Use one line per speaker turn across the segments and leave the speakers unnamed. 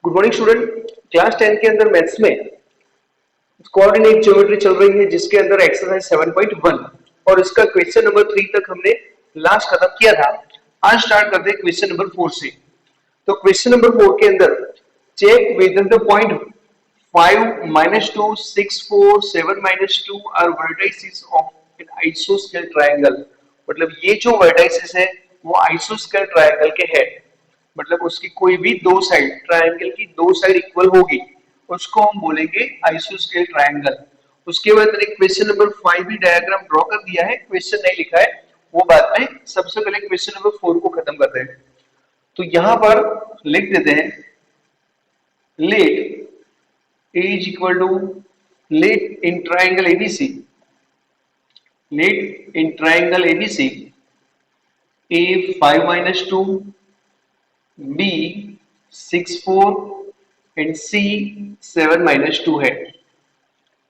Good morning student. Class 10 के अंदर maths में कोऑर्डिनेट ज्योमेट्री चल रही है जिसके अंदर एक्सरसाइज 7.1 और इसका क्वेश्चन नंबर 3 तक हमने लास्ट खत्म किया था। आज स्टार्ट करते हैं क्वेश्चन नंबर 4 से। तो क्वेश्चन नंबर 4 के अंदर check with the point 5 -2 6 4 7 -2 are vertices of an आइसोस्केल ट्रायंगल। मतलब ये जो वर्टिसेस है वो आइसोस्केल ट्रायंगल के है, मतलब उसकी कोई भी दो साइड, ट्रायंगल की दो साइड इक्वल होगी, उसको हम बोलेंगे आइसोस्केल ट्रायंगल। उसके बाद मैंने क्वेश्चन नंबर 5 भी डायग्राम ड्रॉ कर दिया है, क्वेश्चन नहीं लिखा है, वो बाद में। सबसे पहले क्वेश्चन नंबर 4 को खत्म करते हैं। तो यहां पर लिख देते हैं let A is equal to, let in triangle ABC, let in triangle ABC A 5 - 2 B 6 4 and C 7 - 2 है।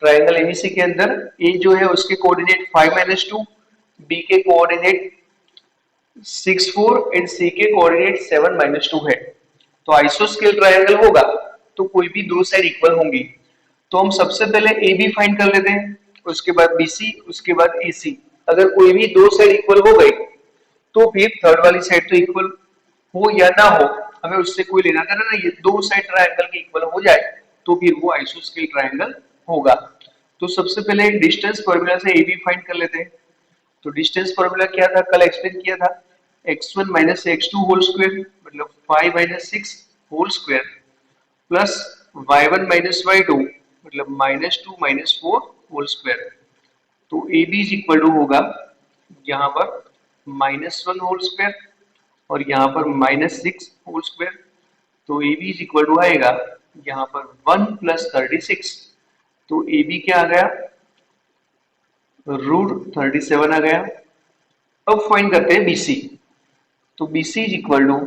ट्रायंगल एबीसी के अंदर A जो है उसके कोऑर्डिनेट 5 - 2, B के कोऑर्डिनेट 6 4 एंड C के कोऑर्डिनेट 7 - 2 है। तो आइसोस्केल ट्रायंगल होगा तो कोई भी दो साइड इक्वल होंगी। तो हम सबसे पहले AB फाइंड कर लेते हैं, उसके बाद BC, उसके बाद AC। अगर कोई भी दो साइड इक्वल हो गई तो फिर थर्ड वाली साइड तो इक्वल हो या ना हो, हमें उससे कोई लेना देना नहीं। ये दो साइड ट्रायंगल के इक्वल हो जाए तो फिर वो आइसोस्केल ट्रायंगल होगा। तो सबसे पहले डिस्टेंस फार्मूला से AB फाइंड कर लेते हैं। तो डिस्टेंस फार्मूला क्या था, कल एक्सप्लेन किया था, x1 - x2 होल स्क्वायर मतलब 5 - 6 whole square plus y1 - y2 मतलब -2 - 4 होल स्क्वायर। तो AB इज इक्वल टू होगा यहाँ पर -1 होल स्क्वायर और यहाँ पर -6 होल स्क्वायर। तो A B is equal to आएगा यहाँ पर 1 + 36। तो ए बी क्या आ गया, √37 आ गया। अब फाइंड करते हैं BC। तो BC is equal to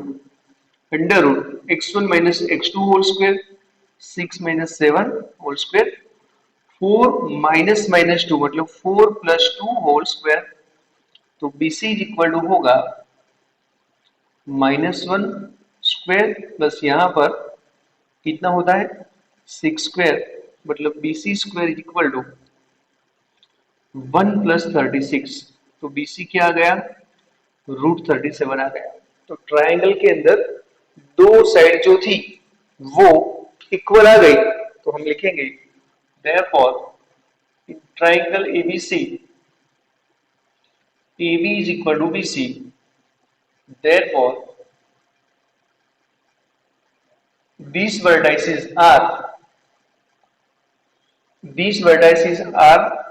√x1 - x2 whole square 6 - 7 whole square 4 -2 मतलब 4 + 2 होल स्क्वायर। तो BC इज इक्वल टू होगा -1 स्क्वायर प्लस यहाँ पर कितना होता है 6 स्क्वायर, मतलब BC square is equal to 1 + 36। तो BC क्या आ गया, √37 आ गया। तो ट्रायंगल के अंदर दो साइड जो थी वो इक्वल आ गई। तो हम लिखेंगे therefore in triangle ABC AB is equal to BC, therefore these vertices are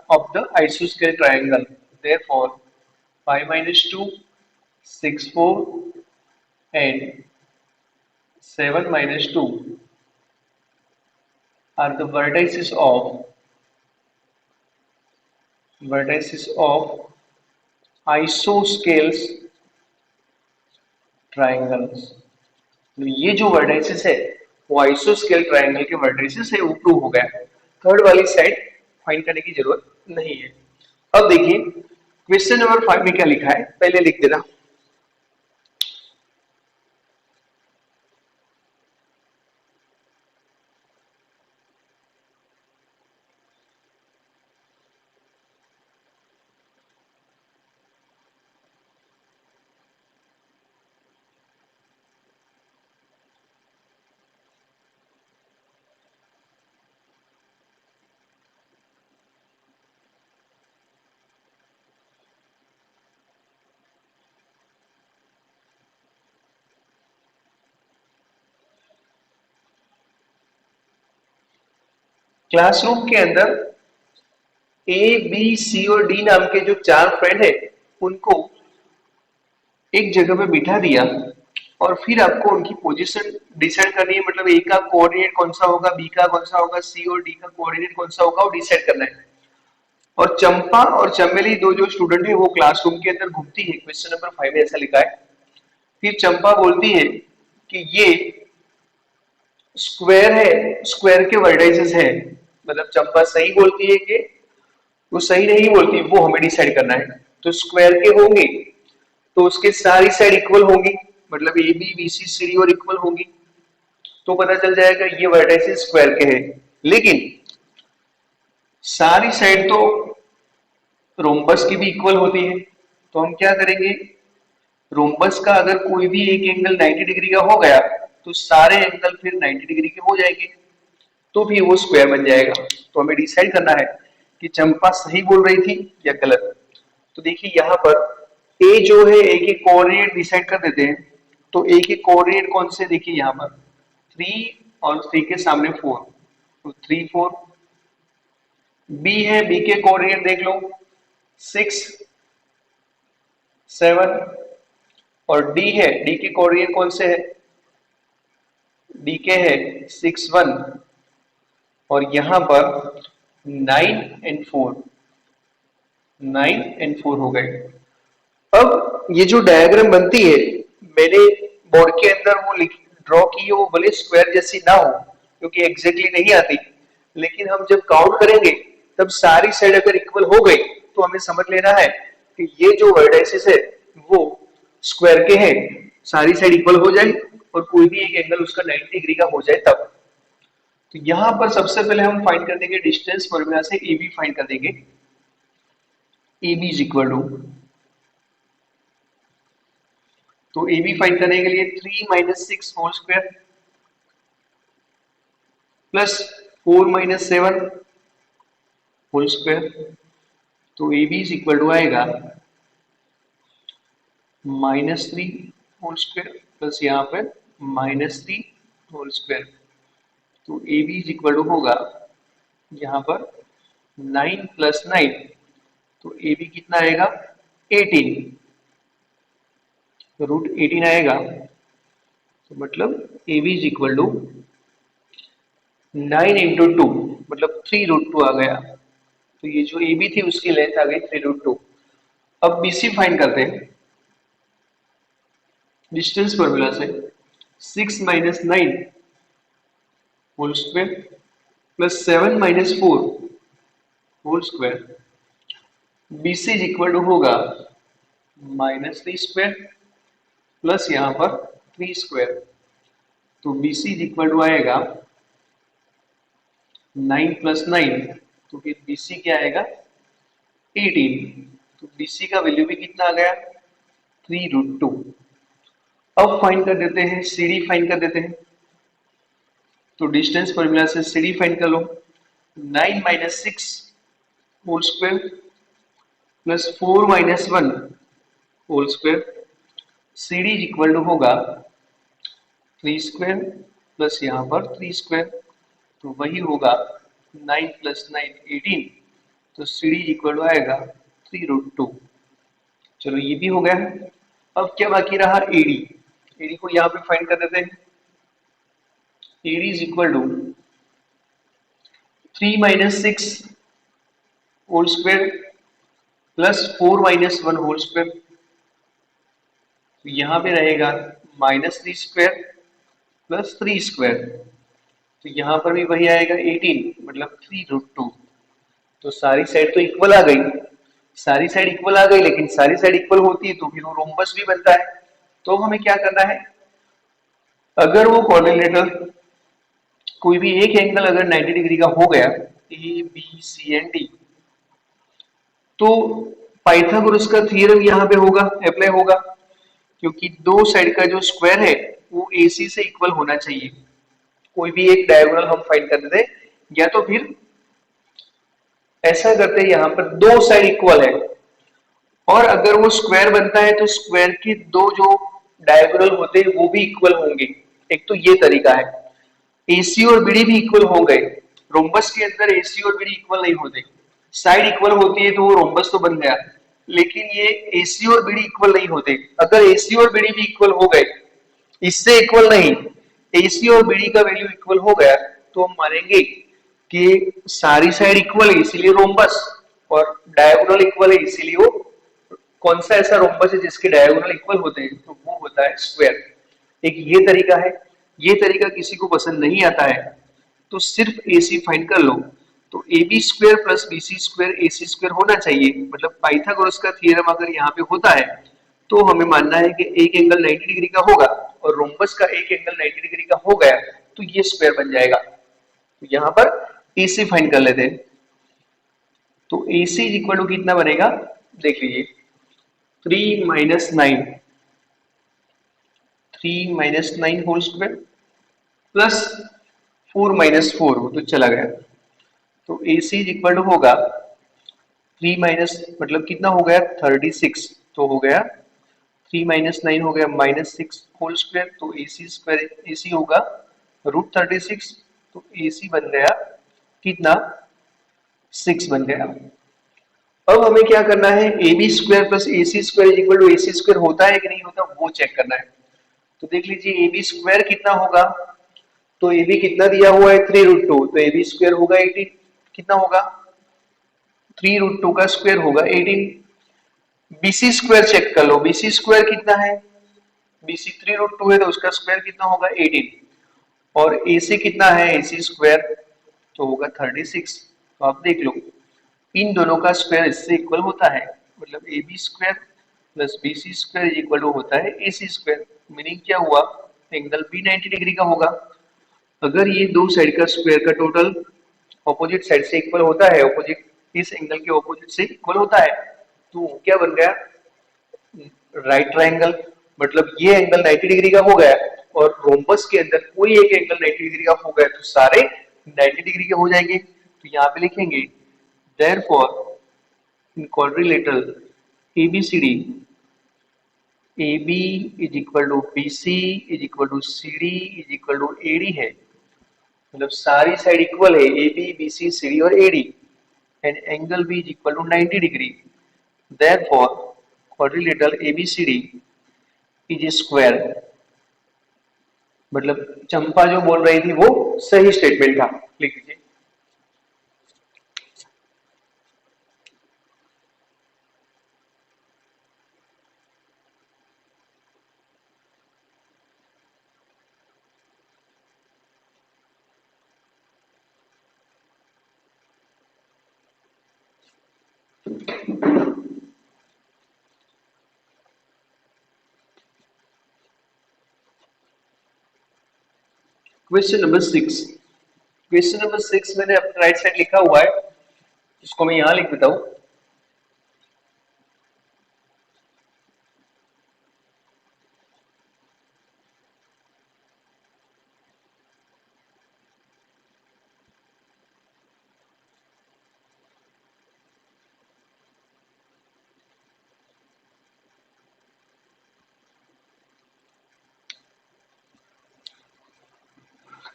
of the isosceles triangle. Therefore 5 - 2 6 4 and 7 - 2 are the vertices of isosceles triangles. तो ये जो वर्टिसेस है वो आइसोस्केल ट्रायंगल के वर्टिसेस है, वो प्रूव हो गया। थर्ड वाली साइड फाइंड करने की जरूरत नहीं है। अब देखिए क्वेश्चन नंबर 5 में क्या लिखा है, पहले लिख देना। क्लासरूम के अंदर A, B, C और D नाम के जो चार फ्रेंड है उनको एक जगह पे बिठा दिया और फिर आपको उनकी पोजीशन डिसाइड करनी है। मतलब A का कोऑर्डिनेट कौन सा होगा, B का कौन सा होगा, C और D का कोऑर्डिनेट कौन सा होगा, वो डिसाइड करना है। और चंपा और चमेली दो जो स्टूडेंट है वो क्लासरूम के अंदर घूमती है। क्वेश्चन नंबर 5 में ऐसा लिखा है। फिर चंपा बोलती है कि ये स्क्वायर है, स्क्वायर के वर्टिसेस है। मतलब चंपा सही बोलती है कि वो सही नहीं बोलती, वो हमें डिसाइड करना है। तो स्क्वायर के होंगे तो उसके सारी साइड इक्वल होंगी, मतलब AB BC CD और इक्वल होंगी। तो पता चल जाएगा ये वर्टेक्स स्क्वायर के हैं। लेकिन सारी साइड तो रोम्बस की भी इक्वल होती है, तो हम क्या करेंगे, रोम्बस का अगर कोई भी एक एंगल 90 डिग्री का हो गया तो सारे एंगल फिर 90 डिग्री के हो जाएंगे, तो भी वो स्क्वायर बन जाएगा। तो हमें डिसाइड करना है कि चंपा सही बोल रही थी या गलत। तो देखिए यहाँ पर ए जो है, ए के कोऑर्डिनेट डिसाइड कर देते हैं। तो ए के कोऑर्डिनेट कौन से, देखिए यहाँ पर 3 और 3 के सामने 4, तो 3 4। बी है, बी के कोऑर्डिनेट देख लो 6 7, और डी है, डी के कोऑर्डिनेट कौन से है, डी के है 6 1, और यहां पर 9 एंड 4, 9 एंड 4 हो गए। अब ये जो डायग्राम बनती है, मैंने बोर्ड के अंदर वो ड्रॉ की है, वो भले स्क्वायर जैसी ना हो क्योंकि एग्जैक्टली नहीं आती, लेकिन हम जब काउंट करेंगे तब सारी साइड अगर इक्वल हो गई तो हमें समझ लेना है कि ये जो वर्टेक्सेस है वो स्क्वायर के हैं, सारी साइड इक्वल हो जाए और कोई भी एक एंगल उसका 90 डिग्री का हो जाए तब। तो यहां पर सबसे पहले हम फाइंड कर देंगे डिस्टेंस फॉर्मूला से, ए बी फाइंड कर देंगे। A B is equal to, तो ए बी फाइंड करने के लिए 3 minus 6 whole square plus 4 minus 7 whole square, तो A B is equal to आएगा -3 होल स्क्वायर प्लस यहाँ पर -3 होल स्क्वायर। तो A B is equal to होगा यहाँ पर 9 प्लस 9, तो ए बी कितना आएगा 18, तो रूट 18 आएगा। तो मतलब A B is equal to 9 into 2, मतलब 3 रूट 2 आ गया। तो ये जो ए बी थी उसकी लेंथ आ गई 3 रूट 2। अब बी सी फाइंड करते हैं डिस्टेंस फॉर्मूला से, 6 minus 9 whole square plus 7 minus 4 whole square, B C is equal to होगा -3 स्क्वायर प्लस यहाँ पर 3 स्क्वायर, तो B C is equal to आएगा 9 प्लस 9, तो फिर बी सी क्या आएगा 18, तो बी सी का वैल्यू भी कितना आ गया 3 रूट 2। अब फाइंड कर देते हैं, सी डी फाइंड कर देते हैं। तो डिस्टेंस फॉर्मूला से सी डी फाइंड कर लो, 9 minus 6 whole square plus 4 minus 1 whole square, C D equal to होगा 3 स्क्वायर प्लस यहाँ पर 3 स्क्वायर, तो वही होगा 9 प्लस 9 18, तो सी डी इक्वल टू आएगा 3 रूट 2। चलो ये भी हो गया। अब क्या बाकी रहा, एडी, एडी को यहाँ पे फाइंड कर देते हैं। AD is equal to 3 minus 6 whole square plus 4 minus 1 whole square, तो यहाँ पे रहेगा -3 स्क्वायर प्लस 3 स्क्वायर, तो यहाँ पर भी वही आएगा 18, मतलब 3 रूट 2। तो सारी साइड तो इक्वल आ गई, सारी साइड इक्वल आ गई, लेकिन सारी साइड इक्वल होती है तो फिर वो रोम्बस भी बनता है। तो हमें क्या करना है, अगर वो कोऑर्डिनेटर कोई भी एक एंगल अगर 90 डिग्री का हो गया, A B C and D, तो पाइथागोरस का थ्योरम यहाँ पे होगा, अप्लाई होगा, क्योंकि दो साइड का जो स्क्वायर है वो AC से इक्वल होना चाहिए। कोई भी एक डायगोनल हम फाइंड कर देते, या तो फिर ऐसा करते हैं, यहाँ पर दो साइड इक्वल है और अगर वो स्क्वायर बनता है तो स्क्वायर के दो जो डायगोनल होते हैं वो भी इक्वल होंगे। एक तो ये तरीका है, AC और BD भी इक्वल हो गए। रोम्बस के अंदर AC और BD इक्वल नहीं होते, साइड इक्वल होती है तो वो रोम्बस तो बन गया, लेकिन ये AC और BD इक्वल नहीं होते। अगर AC और BD भी इक्वल हो गए, इससे इक्वल नहीं, AC और BD का वैल्यू इक्वल हो गया, तो हम मानेंगे कि सारी साइड इक्वल है इसीलिए रोम्बस, और डायगोनल इक्वल है इसीलिए वो, कौन सा ऐसा रोम्बस है जिसके डायगोनल इक्वल होते हैं, तो वो होता है स्क्वायर। एक ये तरीका है। ये तरीका किसी को पसंद नहीं आता है तो सिर्फ AC फाइंड कर लो, तो AB square plus BC square AC square होना चाहिए। मतलब पाइथागोरस का थ्योरम अगर यहाँ पे होता है तो हमें मानना है कि एक एंगल 90 डिग्री का होगा और रोम्बस का एक एंगल 90 डिग्री का हो गया, तो ये स्क्वायर बन जाएगा। तो यहां पर AC फाइंड कर लेते हैं। तो AC इज इक्वल टू कितना बनेगा, देख लीजिए, 3 - 9, 3 - 9 होल स्क्वायर प्लस 4 - 4, वो तो चला गया। तो AC इज इक्वल टू होगा 3 माइनस मतलब कितना हो गया 36, तो हो गया 3 - 9 हो गया -6 होल स्क्वायर, तो AC स्क्वायर AC होगा √36, तो AC बन गया कितना 6 बन गया। अब हमें क्या करना है, AB square plus AC square is equal to AC square होता है कि नहीं होता वो चेक करना है। तो देख लीजिए AB स्क्वायर कितना होगा, तो AB कितना दिया हुआ है 3√2, तो AB स्क्वायर होगा 18, कितना होगा 3√2 का स्क्वायर होगा 18। BC स्क्वायर चेक कर लो, BC स्क्वायर कितना है, BC 3√2 है तो उसका स्क्वायर कितना होगा 18, और AC कितना है AC स्क्वायर तो होगा 36। तो आप देख लो इन दोनों का स्क्वायर इससे इक्वल होता है, मतलब AB square plus BC square is equal to होता है AC स्क्वायर। मीनिंग क्या हुआ, एंगल भी 90 डिग्री का होगा। अगर ये दो साइड का स्क्वायर का टोटल ऑपोजिट साइड से इक्वल होता है, ऑपोजिट इस एंगल के ऑपोजिट से इक्वल होता है, तो क्या बन गया राइट ट्रायंगल। मतलब ये एंगल 90 डिग्री का हो गया और रोम्बस के अंदर कोई एक एंगल 90 डिग्री का हो गया तो सारे 90 डिग्री के हो जाएंगे। तो यहाँ पे लिखेंगे therefore in quadrilateral ABCD AB is equal to BC is equal to CD is equal to AD है, मतलब सारी साइड इक्वल है AB BC CD और AD, एंड एंगल भी is equal to 90 degree. therefore quadrilateral ABCD इज square. मतलब चंपा जो बोल रही थी वो सही स्टेटमेंट था, लिख लीजिए। क्वेश्चन नंबर 6, क्वेश्चन नंबर 6 मैंने अपने राइट साइड लिखा हुआ है, इसको मैं यहां लिख देता हूं।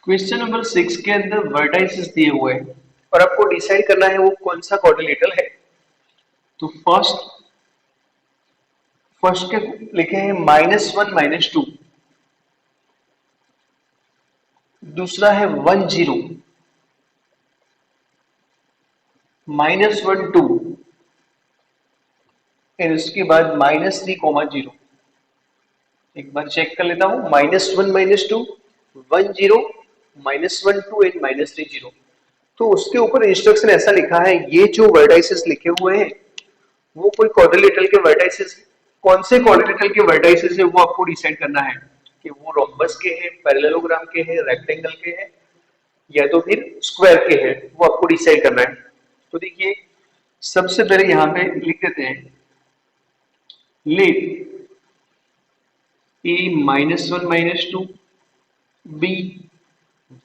क्वेश्चन नंबर 6 के अंदर वर्टाइसेस दिए हुए हैं और आपको डिसाइड करना है वो कौन सा क्वाड्रिलेटरल है। तो फर्स्ट फर्स्ट के लिखे हैं -1 - 2, दूसरा है 1 0 -1 2, और उसके बाद -3, 0। एक बार चेक कर लेता हूं, -1 - 2, 1 0, -1 2 एंड -3 0। तो उसके ऊपर इंस्ट्रक्शन ऐसा लिखा है, ये जो वर्टाइसेस लिखे हुए हैं वो कोई क्वाड्रिलेटरल के वर्टाइसेस, कौन से क्वाड्रिलेटरल के वर्टाइसेस है वो आपको डिसाइड करना है कि वो रोम्बस के हैं, पैरेललोग्राम के हैं, रेक्टेंगल के हैं या तो फिर स्क्वायर के हैं, वो आपको डिसाइड करना है। तो देखिए सबसे पहले यहाँ पे लिख देते हैं, late A -1 - 2, B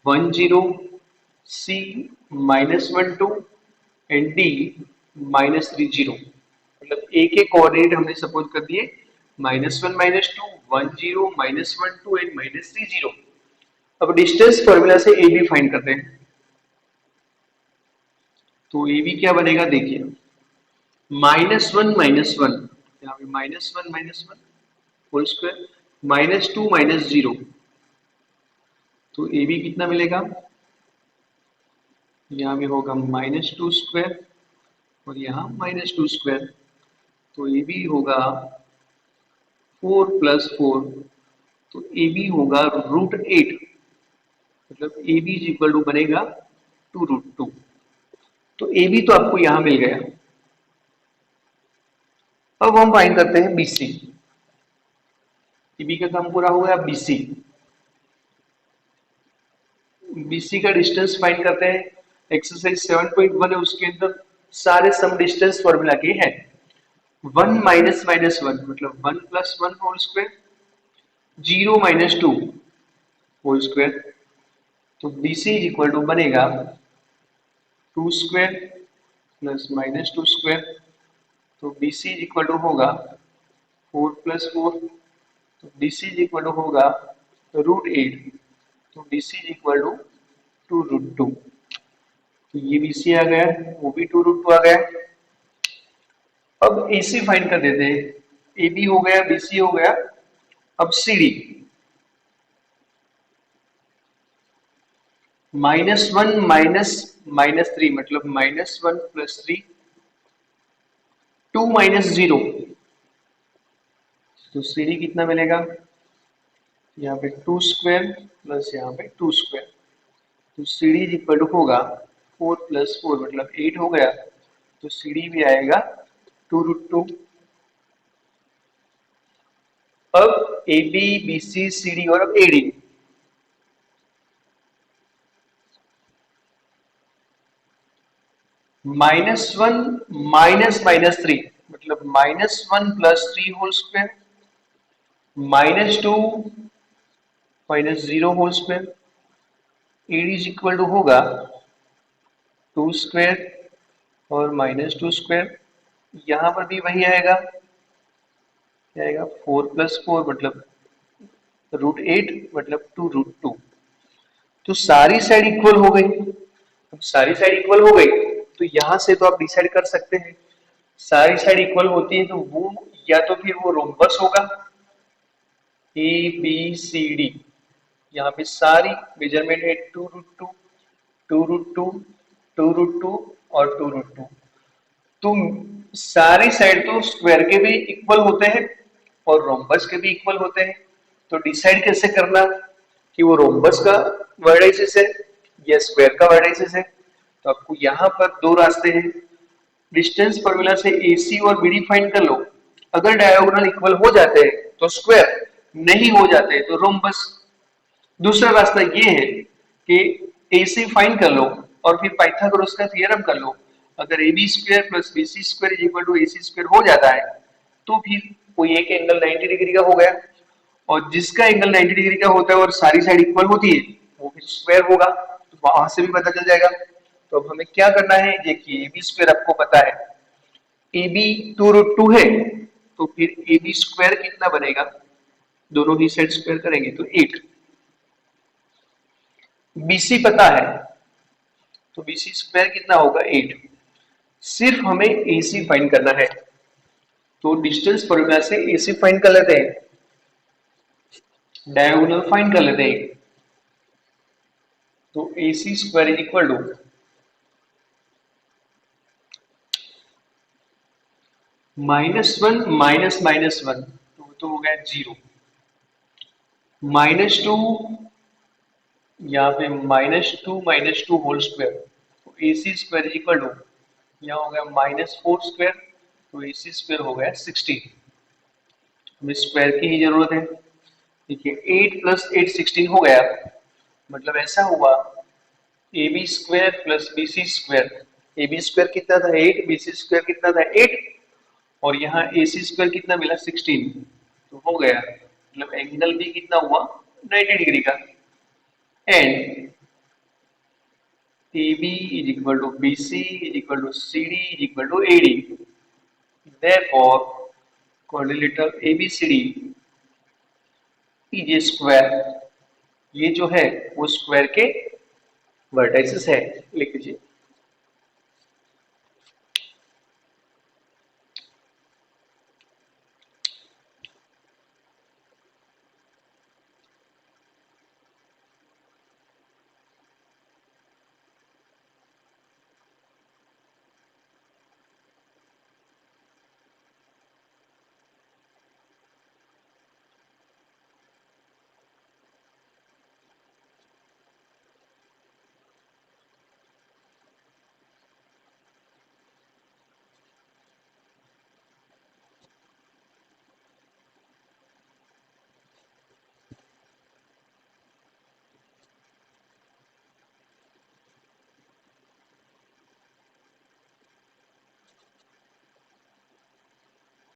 1 0, C -1 2 and D -3 0। मतलब A के कोऑर्डिनेट हमने सपोज कर दिए -1 - 2, 1 0, -1 2 एंड -3 0। अब डिस्टेंस फॉर्मूला से AB फाइंड करते हैं। तो AB क्या बनेगा देखिए, -1 - 1, यहाँ पे -1 - 1 होल स्क्वायर, -2 - 0, तो AB कितना मिलेगा, यहाँ भी होगा -2 स्क्वायर और यहाँ -2 स्क्वायर, तो AB होगा 4 + 4, तो AB होगा √8, मतलब AB इज इक्वल टू बनेगा 2√2। तो AB तो आपको यहां मिल गया। अब हम फाइंड करते हैं BC। AB का काम पूरा हो गया, BC BC का डिस्टेंस फाइंड करते हैं। एक्सरसाइज 7.1 है, उसके अंदर सारे सम डिस्टेंस फॉर्मूला के हैं। 1 माइनस माइनस 1 मतलब 1 plus 1 whole square, 0 minus 2 whole square. तो BC इज इक्वल टू बनेगा 2 स्क्वायर प्लस माइनस 2 स्क्वायर। तो BC इज इक्वल टू होगा 4 प्लस 4। तो BC इज इक्वल टू होगा √8। तो BC इज इक्वल टू 2√2। तो ये BC आ गया, वो भी 2√2 आ गया। अब AC फाइंड कर देते हैं। AB हो गया, BC हो गया, अब CD। -1 माइनस माइनस 3 मतलब -1 प्लस 3, 2 माइनस 0। तो CD कितना मिलेगा? यहाँ पे 2 स्क्वायर प्लस यहाँ पे 2 स्क्वायर। तो CD इज इक्वल टू होगा 4 प्लस 4 मतलब 8 हो गया। तो CD भी आएगा 2√2। अब AB, BC, CD और अब AD। -1 माइनस माइनस 3 मतलब -1 plus 3 whole square, -2 minus 0 whole square. AD is equal to होगा 2 स्क्वायर और -2 स्क्वायर। यहां पर भी वही आएगा, क्या आएगा? 4 प्लस 4 मतलब √8 मतलब 2√2। तो सारी साइड इक्वल हो गई। अब सारी साइड इक्वल हो गई तो यहां से तो आप डिसाइड कर सकते हैं, सारी साइड इक्वल होती है तो वो या तो फिर वो रोम्बस होगा, ABCD। यहाँ पे सारी मेजरमेंट है 2√2, 2√2, 2√2 और 2√2। तो सारी साइड तो स्क्वायर के भी इक्वल होते हैं और रोम्बस के भी इक्वल होते हैं। तो डिसाइड कैसे करना कि वो रोम्बस का वर्टिसिस है या स्क्वायर का वर्टिसिस है? तो आपको यहाँ पर दो रास्ते हैं। डिस्टेंस फॉर्मूला से AC और BD फाइंड कर लो। अगर डायगोनल इक्वल हो जाते हैं तो स्क्वायर, नहीं हो जाते तो रोम्बस। दूसरा रास्ता ये है कि AC फाइंड कर लो और फिर पाइथागोरस का थ्योरम कर लो। अगर AB square plus BC square is equal to AC square हो जाता है तो फिर कोई एक एंगल 90 डिग्री का हो गया, और जिसका एंगल 90 डिग्री का होता है और सारी साइड इक्वल होती है वो फिर स्क्वायर होगा। तो वहां से भी पता चल जाएगा। तो अब हमें क्या करना है, देखिए AB स्क्वायर आपको पता है, AB 2√2 है, तो फिर AB स्क्वायर कितना बनेगा? दोनों ही साइड स्क्वायर करेंगे तो 8। BC पता है तो BC स्क्वायर कितना होगा? 8। सिर्फ हमें AC फाइंड करना है। तो डिस्टेंस फॉर्मूला से AC फाइंड कर लेते हैं, डायगोनल फाइंड कर लेते हैं। तो AC square is equal to -1 minus minus 1 तो हो गया 0, -2 यहाँ पे -2 होल स्क्वायर। तो AC square is equal to यहाँ हो गया -4 स्क्वायर। तो AC स्क्वायर हो गया 16। हमें स्क्वायर की ही जरूरत है। देखिए 8 प्लस 8 16 हो गया। मतलब ऐसा हुआ AB square plus BC square. AB square कितना था? 8। BC स्क्वायर कितना था? 8। और यहाँ AC स्क्वायर कितना मिला? 16। तो हो गया, मतलब एंगल भी कितना हुआ? 90 डिग्री का। And AB is equal to BC is equal to CD is equal to AD. Therefore, quadrilateral ABCD is a square। ये जो है वो स्क्वायर के वर्टिसेस है, लिख लीजिए।